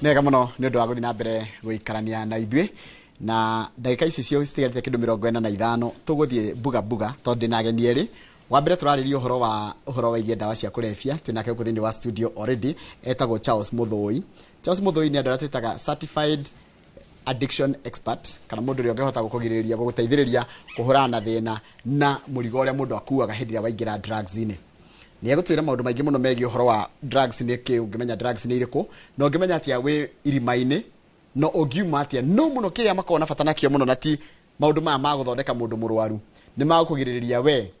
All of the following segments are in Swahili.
Nega muno nĩ ũndũ wa gũthiĩ na mbere gũikarania na ithuĩ na ndagĩka ici cio citigarĩte kĩndũ 45 tũgũthiĩ buga tondũ na ageni erĩ. Wa mbere tũrarĩrĩria ũhoro wĩgiĩ ndawa cia kũrebia. Twĩnake gũkũ thĩinĩ wa studio already etagwo Charles Muthũi. Charles Muthũi nĩ andũ arĩa twĩtaga certified addiction expert, kana mũndũ ũrĩa ũngĩhota gũkũgirĩrĩria gũgũteithĩrĩria kũhũrana na thĩna na mũrigo ũrĩa mũndũ akuaga hĩndĩ ĩrĩa waingĩra drugs-inĩ. Nĩ egũtwĩra maũndũ maingĩ mũno megiĩ ũhoro wa drugs nĩ kĩĩ, ũngĩmenya drugs nĩ irĩkũ, na ũngĩmenya atĩa wĩ irima-inĩ, no ũngiuma atĩa no mũno kĩrĩa makoragwo na bata nakĩo mũno na ti maũndũ maya ma gũthondeka mũndũ mũrwaru, nĩ ma gũkũgirĩrĩria we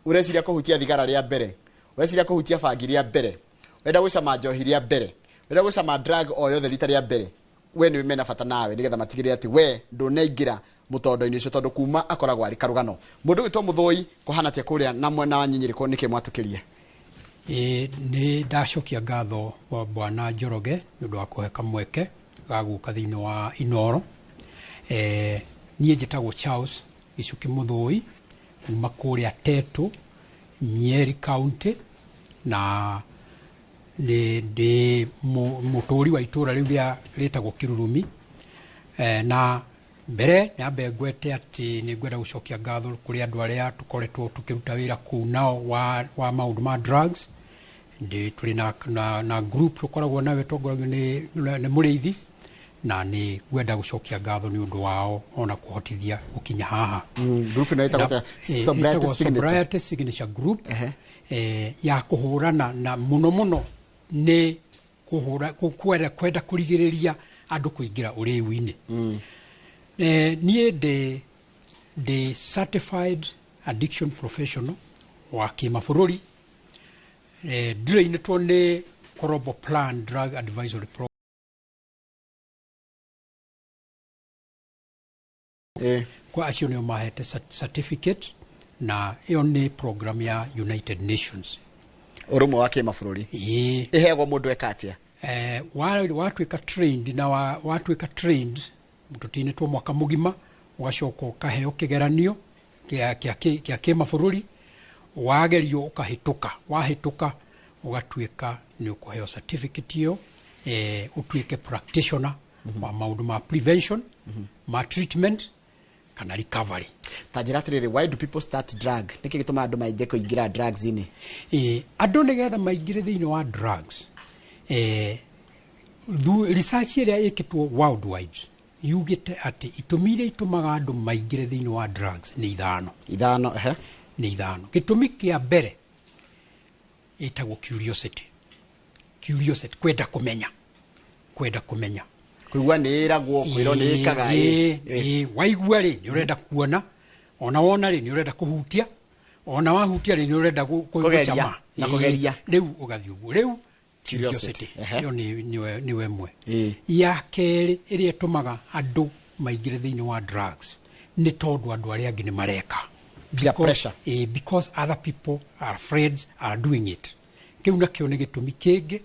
ũreciria kũhutia thigara rĩa mbere, ũreciria kũhutia bangi rĩa mbere, wenda gũcama njohi rĩa mbere, wenda gũcama drug o yothe rita rĩa mbere, we nĩ mena bata nawe nĩgetha matigĩrĩre atĩ we ndũnaingĩra mũtondo-inĩ ũcio tondũ kuma akoragwo arĩ karũgano. Mũndũ wĩtwo Muthũi kũhana atĩa kũrĩa na mwena wa Nyinyĩrĩko nĩkĩ mwatũkĩria? Nĩ ndacokia ngatho wa Bwana Njoroge nĩ ũndũ wa kũhe kamweke ga gũka thĩinĩ wa Inooro. Niĩ njĩtagwo Charles Gicuki Muthũi kuma kũrĩa Tetu, Nyeri County, na ndĩ mũtũũri wa itũũra rĩu rĩa rĩtagwo Kĩrurumi. Na mbere nyambe ngwete atĩ nĩ ngwenda gũcokia ngatho kũrĩ andũ arĩa tũkoretwo tũkĩruta wĩra kũu nao wa maũndũ ma drugs. Tũrĩ na group tũkoragwo nawe tongoragio nĩ mũrĩithi, na nĩ ngwenda gũcokia ngatho nĩ ũndũ wao ona kũhotithia gũkinya haha. Group ĩno ĩtagwo Sobriety Signature Group, ya kũhũrana na mũno nĩ kwenda kũrigĩrĩria andũ kũingĩra ũrĩu-inĩ. Niĩ ndĩ certified addiction professional wa kĩmabũrũri. Ndĩrainĩtwo nĩ Global Plan Drug Advisory Program. Kwa acio nĩo mahete certificate, na ĩyo nĩ program ya United Nations. Ũrũmwe wa kĩmabũrũri. Ĩheagwo mũndũ eka atĩa? Watuĩka trained na watuĩka trained tũtinĩtwo mwaka mũgima, ũgacoka ũkaheo kĩgeranio kĩa kĩmabũrũri, wagerio ũkahĩtũka, wahĩtũka ũgatuĩka nĩ ũkũheo certificate ĩyo, ũtuĩke practitioner wa maũndũ ma prevention, ma treatment kana recovery. Ta njĩra atĩrĩrĩ, why do people start drug? Nĩkĩ gĩtũma andũ maingĩ kũingĩra drugs-inĩ? Andũ nĩgetha maingĩre thĩinĩ wa drugs, research ĩrĩa ĩkĩtwo worldwide yugĩte atĩ itũmi iria itũmaga andũ maingĩre thĩinĩ wa drugs nĩ ithano. Nĩ ithano. Gĩtũmi kĩa mbere ĩtagwo curiosity. Kwenda kũmenya. Kũigua nĩ ĩragwo, kwĩrwo nĩ ĩkaga. Waigua rĩ nĩ ũrenda kuona, ona wona rĩ nĩ ũrenda kũhutia, ona wahutia rĩ nĩ ũrenda kũgeria na kũgeria. Rĩu ũgathiĩ ũguo. Rĩu curiosity ĩyo nĩ ĩmwe. Ya kerĩ ĩrĩa ĩtũmaga andũ maingĩre thĩinĩ wa drugs nĩ tondũ andũ arĩa angĩ nĩ mareka. Peer pressure. Because other people, our friends are doing it. Kĩu nakĩo nĩ gĩtũmi kĩngĩ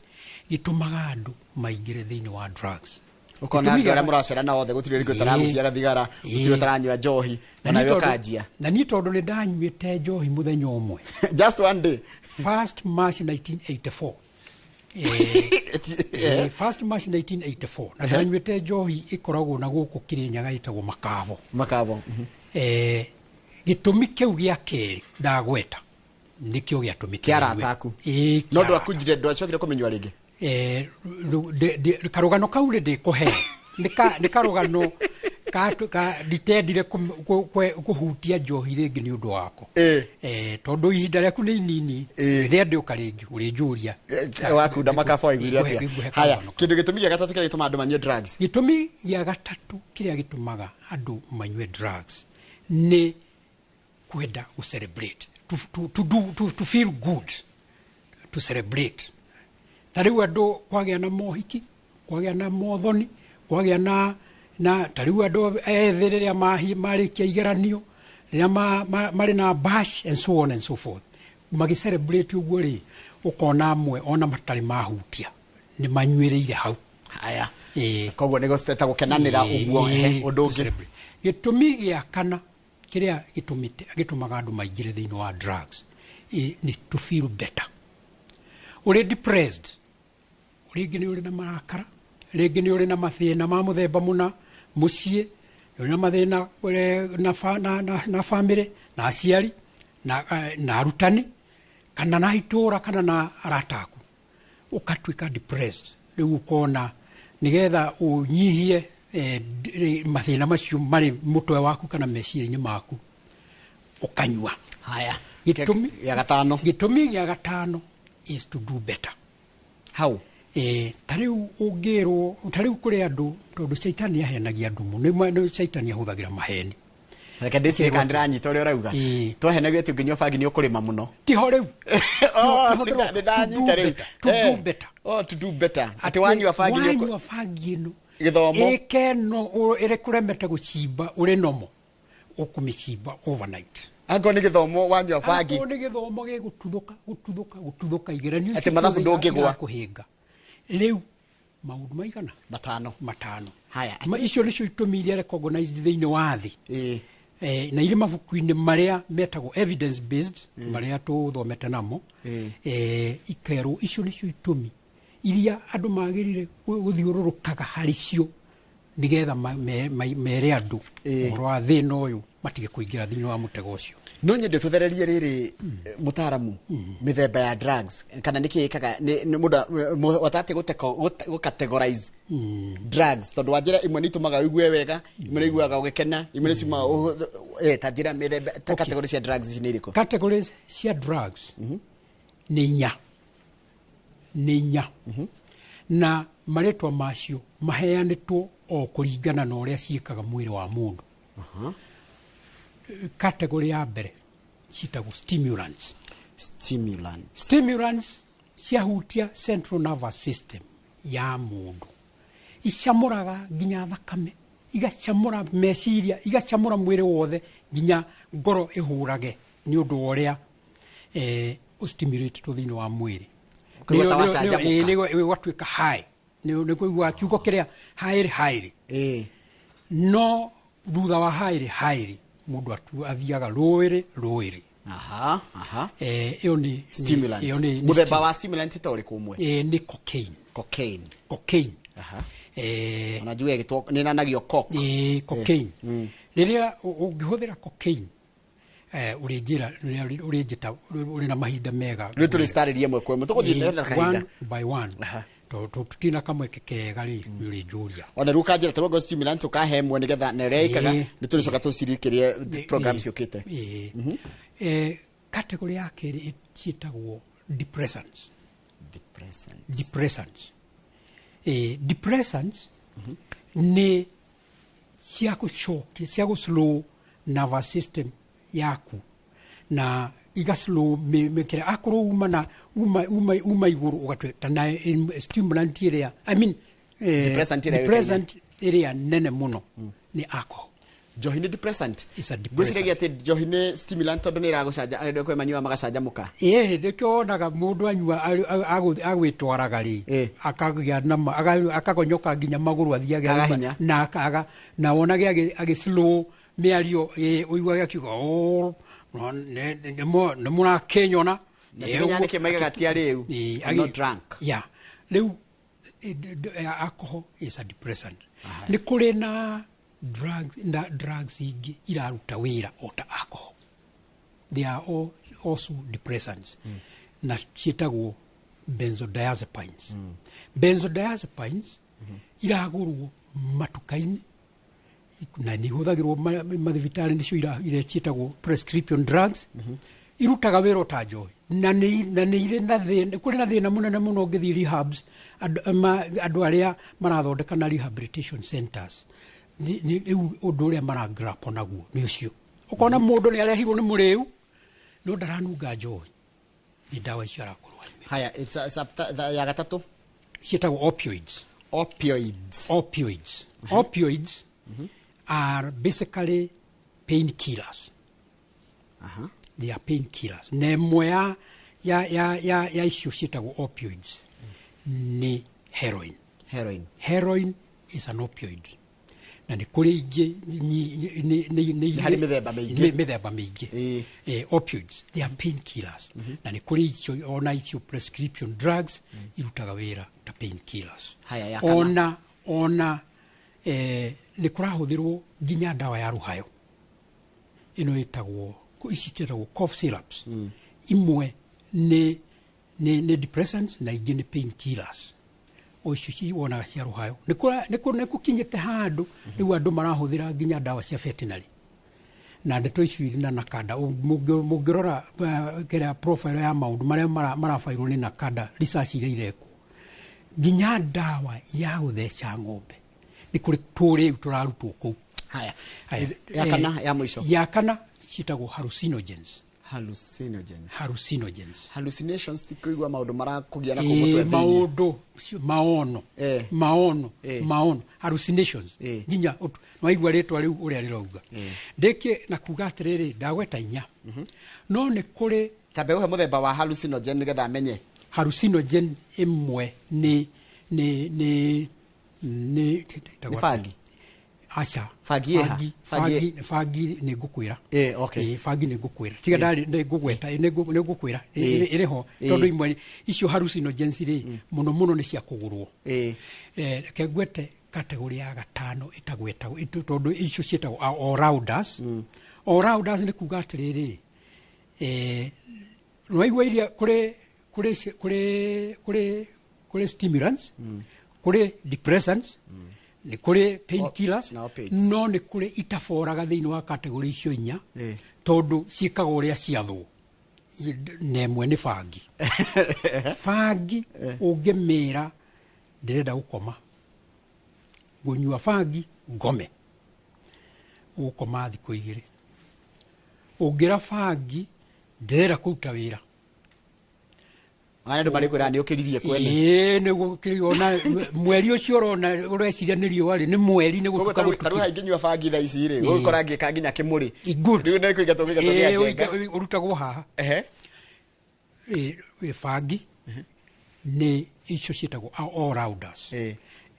gĩtũmaga andũ maingĩre thĩinĩ wa drugs. Ũkona andũ arĩa mũracera na othe gũtirĩ rĩngĩ ũtaragucia gathigara, gũtirĩ ũtaranyua njohi, na nawe ũkanjia. Na niĩ tondũ nĩ ndanyuĩte njohi mũthenya ũmwe. Just one day. 1st March 1984. 1st March 1984. Na ndanyuĩte njohi ĩkoragwo na gũkũ Kĩrĩnyaga ĩtagwo Makabo. Gĩtũmi kĩu gĩa kerĩ ndagweta nĩkĩo gĩatũmĩte kĩarataku. No ndwakujire ndwacokire kũmenywa rĩngĩ. Karũgano kau ndĩkũhe nĩ karũgano nditendire kũhutia njohi rĩngĩ nĩ ũndũ wako. Tondũ ihinda rĩaku nĩ inini, rĩrĩa ndĩũka rĩngĩ ũrĩnjũria wakunda Makabo waiguire atĩa. Haya, kĩndũ gĩtũmi gĩa gatatũ kĩrĩa gĩtũmaga andũ manyue drugs. Gĩtũmi gĩa gatatũ kĩrĩa gĩtũmaga andũ manyue drugs nĩ kwenda celebrate, to feel good, to celebrate. Tariu andũ kwagĩa na mohiki, kwagĩa na mothoni, kwagĩa na tariu andũ ethĩ rĩrĩa marĩkia igeranio, rĩrĩa marĩ na bash and so on and so forth, magĩ-celebrate ũguo rĩ, ũkona amwe ona matarĩ mahutia nĩ manyuĩrĩire hau. Haya, koguo nĩ gũciteta gũkenanĩra ũguo. Ũndũ ũngĩ, gĩtũmi gĩa kana kĩrĩa gĩtũmaga andũ maingĩre thĩinĩ wa drugs nĩ to feel better. Ũrĩ depressed, rĩngĩ nĩ ũrĩ na marakara, rĩngĩ nĩ ũrĩ na mathĩna ma mũthemba mũna mũciĩ, nĩ ũrĩ na mathĩna na family, na aciari, na arutani, kana na itũũra, kana na arata aku, ũkatuĩka depressed. Rĩu ũkona nĩgetha ũnyihie mathĩna macio marĩ mũtwe waku kana meciria-inĩ maku, ũkanyua. Haya, Gĩtũmi gĩa gatano is to do better. How? Tarĩu ũngĩrwo, tarĩu kũrĩ andũ, tondũ Shaitani ahenagia andũ mũno, nĩ Shaitani ahũthagĩra maheni. Reke ndĩcirĩka ndĩranyita ũrĩa ũrauga. Twahenagia atĩ ũngĩnyua bangi nĩ ũkũrĩma mũno. Tiho rĩu. Nĩndanyita rĩu. To do better. To do better. Atĩ wanyua bangi nĩ wanyua bangi ĩno. Gĩthomo. Ĩkeno ĩrĩkũremete gũcimba ũrĩ nomo. Ũkũmĩcimba overnight. Angĩkorwo nĩ gĩthomo wanyua bangi. Angĩkorwo nĩ gĩthomo gĩgũtuthũka igeranio. Atĩ mathabu ndũngĩgwa. Kũhĩnga. Rĩu maũndũ maigana? Matano. Haya. Icio nĩcio itũmi iria recognized thĩinĩ wa thĩ. Na irĩ mabuku-inĩ marĩa metagwo evidence based, marĩa tũthomete namo, ikerwo icio nĩcio itũmi iria andũ magĩrĩire gũthiũrũrũkaga harĩ cio nĩgetha mere andũ ũhoro wa thĩna ũyũ matige kũingĩra thĩinĩ wa mũtego ũcio. No nyende tũthererie rĩrĩ mũtaaramu mĩthemba ya drugs, kana nĩkĩ ĩkaga mũndũ watate gũcategorize drugs, tondũ wanjĩra imwe nĩ itũmaga ũigue wega, imwe nĩ iguaga ũgĩkena, imwe nĩ ciumaga ta njĩra mĩthemba ta categories cia drugs ici nĩ irĩkũ? Categories cia drugs nĩ inya na marĩtwa macio maheanĩtwo o kũringana na ũrĩa ciĩkaga mwĩrĩ wa mũndũ. Category ya mbere ciĩtagwo stimulants. Stimulants ciahutia central nervous system ya mũndũ, icamũraga nginya thakame, igacamũra meciria, igacamũra mwĩrĩ wothe, nginya ngoro ĩhũrage nĩ ũndũ wa ũrĩa ũstimulatetwo thĩinĩ wa mwĩrĩ. Ũgatuĩka high, nĩ kũigua kiugo kĩrĩa haĩrĩ. No thutha wa haĩrĩ mũndũ athiaga rũĩrĩ. Ĩyo nĩ stimulant. Mũthemba wa stimulant ta ũrĩkũ ũmwe? Nĩ cocaine. Unajua nĩ nanagio coke. Cocaine. Rĩrĩa ũngĩhũthĩra cocaine, ũrĩ njĩta ũrĩ na mahinda mega. Rĩu tũrĩcitarĩria ĩmwe kwa ĩmwe tũgũthiĩ na kahinda. One by one. Tutina kamweke kega rĩ nĩ njũria. Ona rĩu kanjĩra tũrũngo stimulant ũkahe mwe nĩgetha na ĩrĩa ĩkaga nĩ tũrĩcoka tũcirikĩrie programs ciũkĩte. Category ya kerĩ ciĩtagwo depressants. Depressants nĩ cia gũcokia, cia gũslow nervous system yaku na igaslow mĩkĩra akorwo uma igũrũ ũgatuĩka na stimulant ĩrĩa depressant ĩrĩa nene mũno nĩ alcohol. Njohi nĩ depressant. Gwĩciragia atĩ njohi nĩ stimulant tondũ nĩ ĩragũcanja andũ kwĩ manyua magacanjamũka. Nĩkĩo wonaga mũndũ anyua agwĩtwaraga rĩ akagonyoka nginya magũrũ athiaga na wonage agĩslow mĩario ũiguage akiuga nĩ mũrakenyona. Nĩkĩ maigaga ti arĩu. No drunk. Rĩu alcohol is a depressant. Nĩ kũrĩ na drugs ingĩ iraruta wĩra o ta alcohol. They are all also depressants. Na ciĩtagwo benzodiazepines. Benzodiazepines iragũrwo matuka-inĩ na nĩ ihũthagĩrwo mathibitarĩ nĩcio iria ciĩtagwo prescription drugs. Irutaga wĩra ta njohi na nĩ irĩ na thĩna, kũrĩ na thĩna mũnene mũno ũngĩthiĩ rehabs, andũ arĩa marathondeka na rehabilitation centers rĩu ũndũ ũrĩa maragrapple naguo nĩ ũcio. Ũkona mũndũ nĩ arehirwo nĩ mũrĩu no ndaranunga njohi, nĩ ndawa icio arakorwo. Haya, ya gatatũ ciĩtagwo opioids are basically painkillers. They are painkillers. Na ĩmwe ya icio ciĩtagwo opioids ni heroin. Heroin is an opioid. na nĩ kũrĩ ingĩ harĩ mĩthemba mĩingĩ opioids they are painkillers na nĩ kũrĩ icio ona icio prescription drugs irutaga wĩra ta painkillers ona nĩ kũrahũthĩrwo nginya ndawa ya rũhayo ĩno ĩtagwo ici ciĩtagwo cough syrups imwe nĩ depressants na ingĩ nĩ painkillers o icio ciwonaga cia rũhayo nĩ gũkinyĩte handũ rĩu andũ marahũthĩra nginya ndawa cia veterinary na ndeto icio irĩ na NACADA mũngĩrora kĩrĩa profile ya maũndũ marĩa marabairwo nĩ NACADA research iria irekwo nginya ndawa ya gũtheca ng'ombe nĩ kũrĩ tũrĩu tũrarutwo kũu. Haya ya kana ya mũico ya kana ciĩtagwo hallucinogens. Hallucinations tikuigua maũndũ marakũgia na kũmũtwe thĩinĩ maono hallucinations nginya waigua rĩtwa rĩu ũrĩa rĩrauga ndĩkĩ na kuga atĩrĩrĩ ndagweta inya no nĩ kũrĩ tambe ũhe mũthemba wa hallucinogen nĩgetha amenye hallucinogen ĩmwe nĩ fagi acha fagi nĩ ngũkwĩra okay fagi nĩ ngũkwĩra tiga ndari nĩ ngũgweta nĩ ngũkwĩra ĩrĩho tondũ imwe icio hallucinogens rĩ mũno nĩ cia kũgũrwo reke ngwete kategori ya gatano itagwetagwo tondũ icio ciĩtagwo all rounders nĩ kuga atĩrĩrĩ waigua iria kũrĩ stimulants kũrĩ depressants nĩ kũrĩ painkillers no nĩ kũrĩ itaboraga thĩinĩ wa kategori icio inya tondũ ciĩkaga ũrĩa ciathwo nemwe nĩ bangi ũngĩmĩra ndĩrenda gũkoma ngũnyua bangi ngome ũgũkoma thikũ 2 ũngĩra bangi ndĩrenda kũruta wĩra andũ marĩkwĩra nĩ ũkĩririe kwene nĩ gũkĩriona mweri ũcio ũrona ũreciria nĩ riũa rĩ nĩ mweri nĩ gũtuka tarũ haingĩnyua bangi thaa ici rĩ ũgũkora ngĩka nginya kĩmũrĩ rĩu nĩ kũiga tũgĩga ũrutagwo haha bangi nĩ icio ciĩtagwo all rounders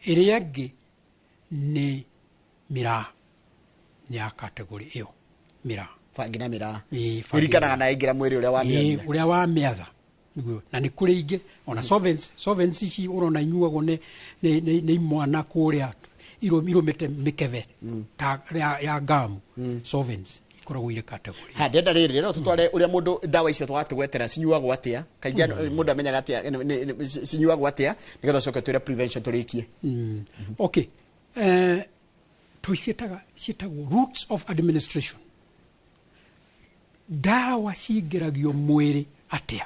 ĩrĩa ĩngĩ nĩ mĩraa ya kategori ĩyo mĩraa bangi na mĩraa ĩringanaga na ĩngĩra mwĩrĩ ũrĩa wamĩatha na nĩ kũrĩ ingĩ ona solvents ici ũrona inyuagwo nĩ imwana kũrĩa irũmĩte mĩkebe ya gamu solvents ikoragwo irĩ category ndenda rĩrĩ no tũtware ũrĩa mũndũ ndawa icio twatũgwetera cinyuagwo atĩa kaingĩ mũndũ amenyaga atĩa cinyuagwo atĩa nĩgetha coke twĩre prevention tũrĩkie okay ciĩtagwo routes of administration ndawa cingĩragio mwĩrĩ atĩa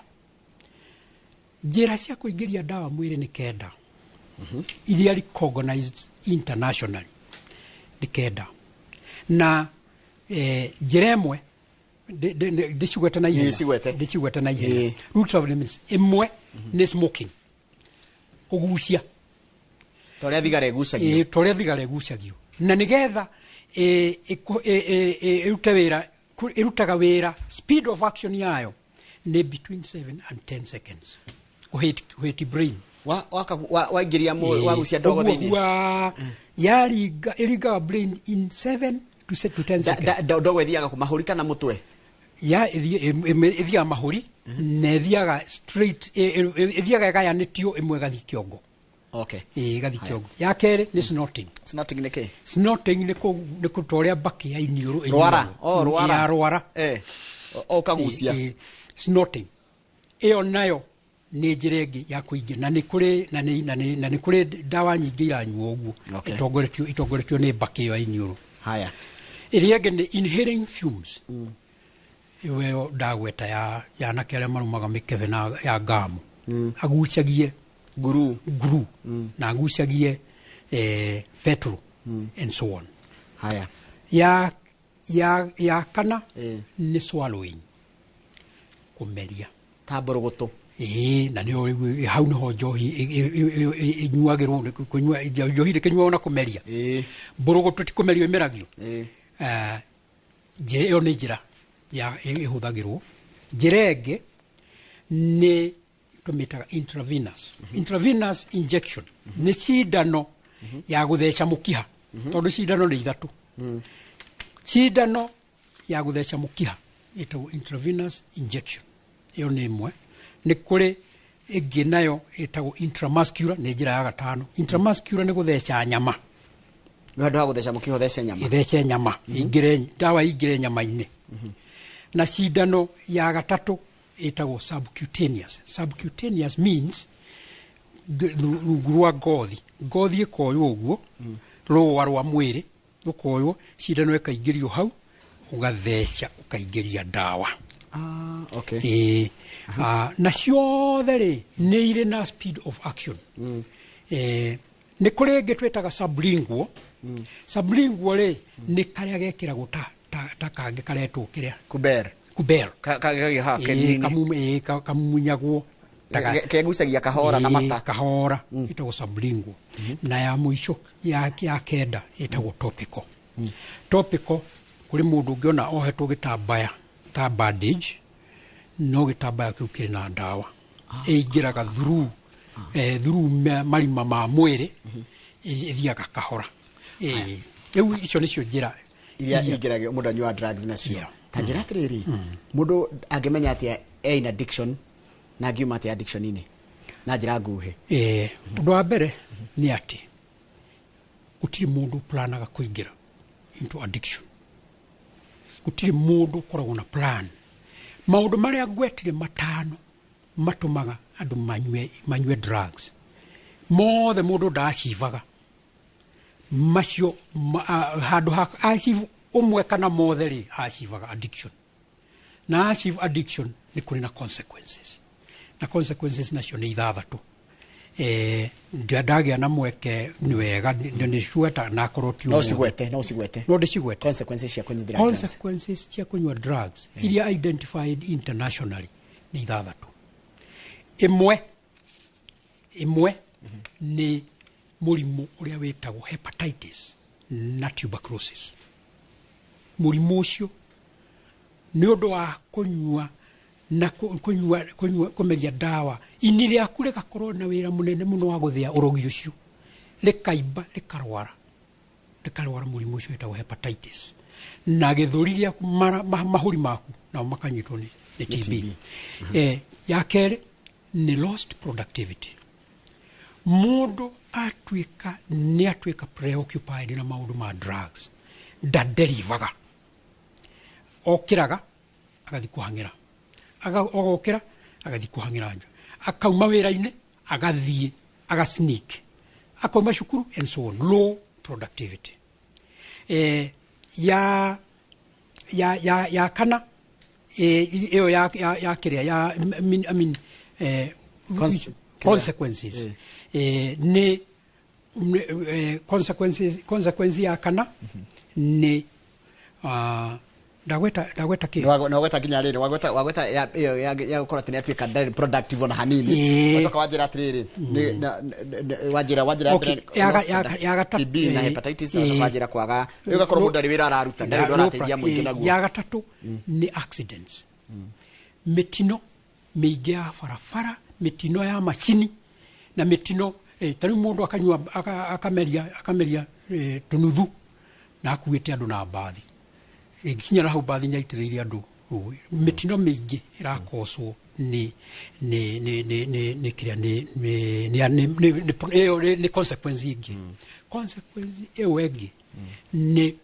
njĩra cia kũingĩria ndawa mwĩrĩ nĩ kenda iria recognized internationally nĩ kenda na njĩra ĩmwe ndĩcigwete na ihenya routes of administration ĩmwe nĩ smoking kũgucia torĩa thigara ĩgucagio na nĩgetha ĩrutaga wĩra speed of action yayo nĩ between 7 and 10 seconds kuhit brain waingĩria wagucia ndogo thĩinĩ ĩringaga brain in 7 to 10 seconds ndogo ĩthiaga kũmahũri kana mũtwe ĩthiaga mahũri na ĩthiaga straight ĩthiaga ĩgayanĩtio ĩmwe ĩgathiĩ kĩongo ĩgathiĩ kĩongo ya kerĩ nĩ snorting nĩ kĩ snorting nĩ kũtorĩa mbaki ya iniũrũ rwara ũkagucia snorting ĩyo nayo nĩ njĩra ĩngĩ ya kũingĩ na nĩ kũrĩ ndawa nyingĩ iranyuo ũguo itongoretio nĩ mbaki ĩyo ya iniũrũ ĩrĩa ĩngĩ nĩ inhaling fumes ĩyo ndagweta ya anake arĩa marumaga mĩkebe ya gamu agucagie nguru na agucagie petrol and so on ya kana nĩ swallowing kũmeria tambũrũgũtũ na nĩ hau nĩho njohi inyuagĩrwo kũnyua njohi ndĩkĩnyuagwo na kũmeria mbũrũgũtũ ti kũmerio ĩmeragio njĩra ĩyo nĩ njĩra ĩhũthagĩrwo njĩra ĩngĩ nĩ tũmĩtaga intravenous injection nĩ cindano ya gũtheca mũkiha tondu cindano ni ithatu cindano ya gutheca mukiha itago intravenous injection iyo ni imwe ni kuri ingi nayo itago intramuscular ni njira ya gatano intramuscular ni gutheca nyama ndio ha gutheca mukiha thece nyama ithece nyama ingire dawa ingire nyama-ini na cindano ya gatatu itago subcutaneous means rungu rwa ngothi ikoywo uguo rũa rwa mwĩrĩ rũkoywo cindano ĩkaingĩrio hau ũgatheca ũkaingĩria ndawa okay na ciothe rĩ nĩ irĩ na speed of action nĩ kũrĩ ĩngĩ twĩtaga sublingual rĩ nĩ karĩa gekĩragwo ta kangĩ karetwo kĩrĩa kuber kamumunyagwo kegucagia kahora na mata kahora itago sublingual na ya mũico ya kenda itago topical kuri mundu ungiona ohetwo gitambaya ta bandage no gitambaya kiu kiri na ndawa ingiraga through marima ma mwiri ithiaga kahora riu icio nicio njira iria ingiragio mundu anyua drugs nacio ta njira atiriri mundu angimenya atia in addiction na ngiuma atia addiction ini na njira nguhe undu wa mbere ni ati gutiri mundu planaga kuingira into addiction gutiri mundu koragwo na plan maundu maria ngwetire matano matumaga andu manywe drugs mothe mundu ndacivaga macio handu ha achieve umwe kana mothe ri achivaga addiction na achieve addiction ni kuri na consequences nacio ni ithathatu ndagia na mweke ni wega ni shueta na koroti no sigwete no ndicigwete consequences cia kunywa drugs iria identified internationally ni ithathatu imwe ni murimu uria wetagwo hepatitis na tuberculosis murimu ucio ni undu wa kunywa na kumeria dawa ini riaku rigakorwo na wira munene muno wa guthia urogi ucio rikaimba rikarwara murimu ucio wetagwo hepatitis na githuri riaku mahuri maku na makanyitwo ni TB ya kere ni lost productivity mundu atuika preoccupied na maundu ma drugs ndaderivaga okiraga agathi kuhangira ogokira agathi kuhangira njo akauma wira-ini agathie agasneak akauma cukuru and so on low productivity ya kana iyo ya kiria ya I mean consequences ni consequences ya kana ni ndagweta ki wagweta kinya riri wagweta ya gukora tene atuika productive na hanini wacoka wajira atiriri wajira ya gata TB na hepatitis wacoka wajira kwaga ugakorwo mundu ari wira araruta ndari ndorateithia muingi naguo ya gatatu ni accidents mitino miingi ya barabara mitino ya machini na mitino tari mundu akanywa akameria tunuthu na akuite andu na bathi ikinya hau bathi nyaitiriria andu mitino miingi irakoswo ni kiria ni consequence ingi consequence ewegi ni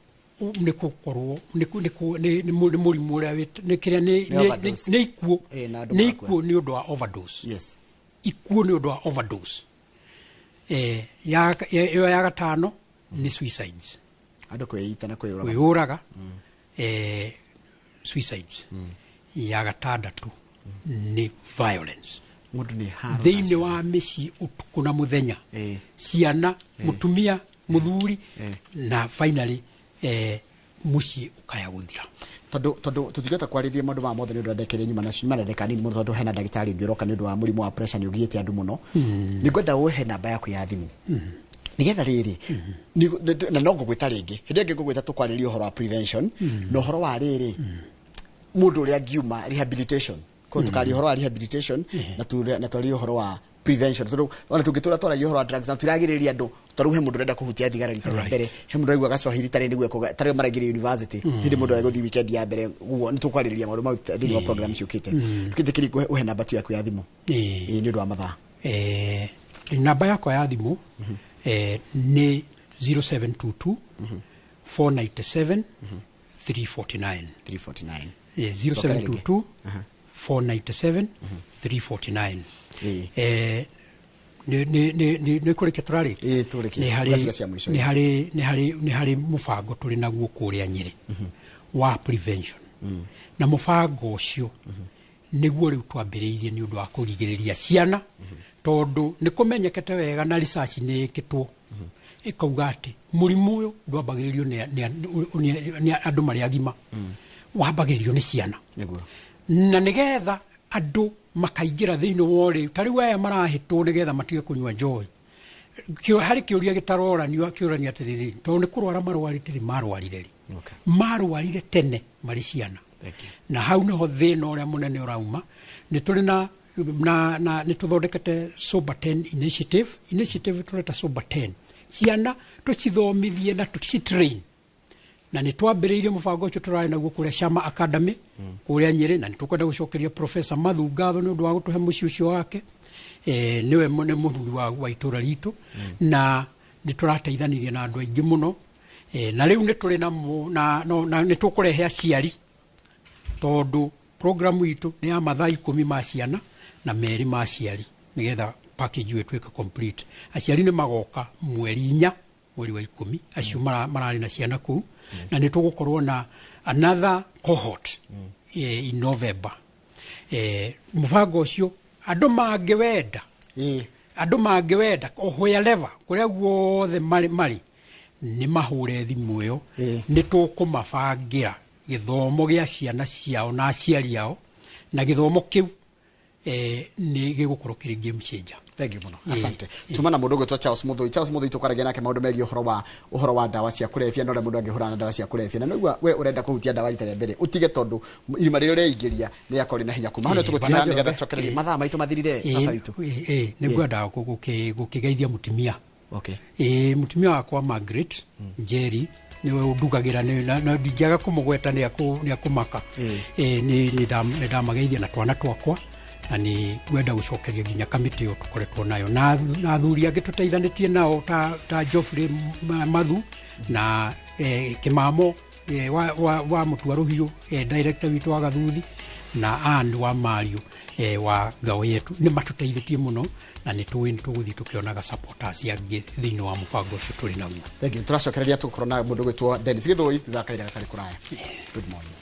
gukorwo ni murimu uria ni kiria ni ikuo ni undu wa overdose yes ikuo ni undu wa overdose ya gatano ni suicides andu kweita na kwiyuraga suicides ya gatandatu ni violence mundu ni haro thiini wa mici utuku na muthenya ciana mutumia muthuri na finally muci ukaya guthira tondu tutigeta kwariria maundu ma mothe ni undu ndekere nyuma na cima ndeka ni tondu hena ndagitari ngiroka ni undu wa murimu wa pressure ni ugiete andu muno ni ngwenda uhe namba yaku ya thimu nigetha riri na no ngugwita ringi hindi ngi ngugwita tukwariria uhoro wa prevention no uhoro wa riri mundu uria ngiuma rehabilitation ko tukari uhoro wa rehabilitation na twari uhoro wa prevention tondu ona tungitura twara uhoro wa drugs na turagiriria andu toru he mundu renda kuhutia thigara rita rĩa mbere he mundu aigua Swahili tare niguo tare maraingĩra university hindi mundu aguthi weekend ya mbere uguo nitukwariria maundu mau thĩinĩ wa program ciukite tukithikiri uhe namba tu yaku ya thimu ni undu wa mathaa namba yakwa ya thimu ni 0722 497 349 0722 497 349 ni kureke turari ni hari mufango turi naguo kuria Nyeri wa prevention na mufango ucio niguo riu twambiriirie ni undu wa kurigiriria ciana tondu ni kumenyekete wega na research ni ikitwo ikauga ati murimu uyu ndwambagiririo ni andu mari agima wambagiririo ni ciana na nigetha andu makaingira thiini wori tari aya marahitwo nigetha matige kunywa njohi hari kiuria gitarorani kiurani atiriri tondu ni kurwara marwarite marwarire marwarire tene mari ciana na hau niho thina uria munene urauma ni turi na ni tuthondekete Sober 10 initiative tureta Sober 10 ciana tucithomithie na tucitrain na ni twambiriirie mufango ucio turari naguo kuria Shama Academy kuria Nyeri na nitukwenda gucokeria Professor Mathu Ngatho ni undu wa gutuhe muci ucio wake niwe muthuri wa itura ritu na ni turateithanirie na andu aingi muno na riu ni turi na ni tukurehe aciari tondu program itu ni ya mathaa 10 ma ciana na meri ma aciari nigetha package yetu ika complete aciari ni magoka mweri 4 mweri wa 10 acio marari na ciana ku na ni tugukorwo na another cohort in November mufango ucio andu mangewenda where level kuria guothe mari ni mahure thimu yo ni tukumabangira githomo gia ciana ciao na aciari yao na githomo kiu ni gigukorwo kiri game changer. Thank you muno. Asante. Tumana mundu gwitwa Charles Muthoi tukaragia nake maundu megi uhoro wa dawa cia kulevya no mundu angihura na dawa cia kulevya na nigua we urenda kuhutia dawa rita rĩa mbere utige tondu irima rĩrĩa rĩingiria nĩ akori na hinya kuma hano tugutina nigetha cokereria mathaa maitu mathirire baba witu nigwenda gukigeithia mutimia mutimia wakwa Margaret Jerry niwe undugagira na ndingiaga kumugweta ni akumaka ni ndamageithia na twana twakwa na ni gwenda gucokeria ginya kamiti yo tukoretwo nayo na thuri angi tuteithanitie nao ta Geoffrey Mathu na Kimamo wa Mutwaruhiu director witu wa Gathuthi na and wa Mario wa ngao yetu ni matuteithitie muno na ni tuguthi tukionaga supporters yangi thiini wa mufango ucio turi naguo. Thank you. Turacokereria tukorona mundu gwitwo Dennis Githoi thakaira gatari kuraya. Good morning.